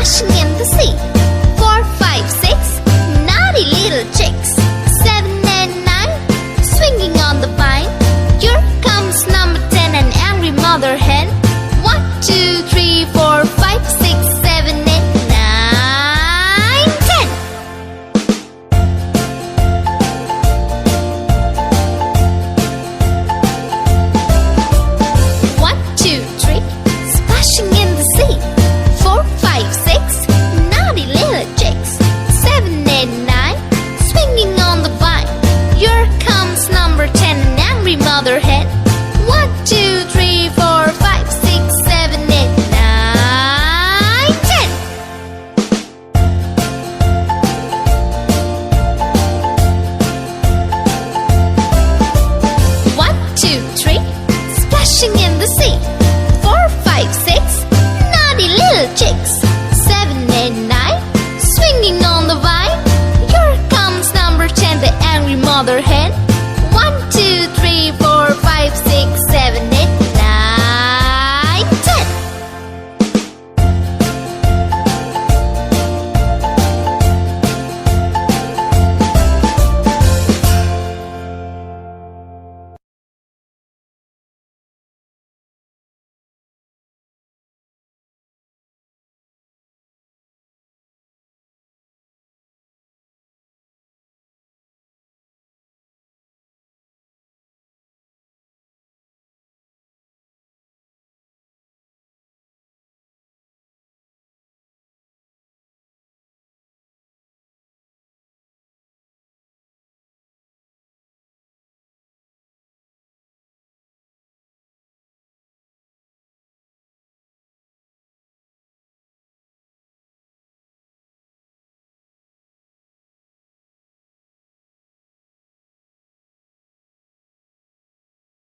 splashing in the sea. 4, 5, 6, naughty little chicks. 7 and 9, swinging on the vine. Here comes number 10, an angry mother hen. 1, 2, 3, 4, 5, 6, 7, 8, 9, 10. 1, 2, 3, splashing in the sea. 4, 5, 6, naughty little chicks. 7, 8, 9, swinging on the vine. Here comes number 10, an angry mother hen. 1, 2, 3, 4, 5, 6, 7, 8, 9, 10. 1, 2, 3, splashing in the sea. 4, 5, 6, naughty little chicks. 7, 8, 9, swinging on the vine. Here comes number 10, the angry mother hen.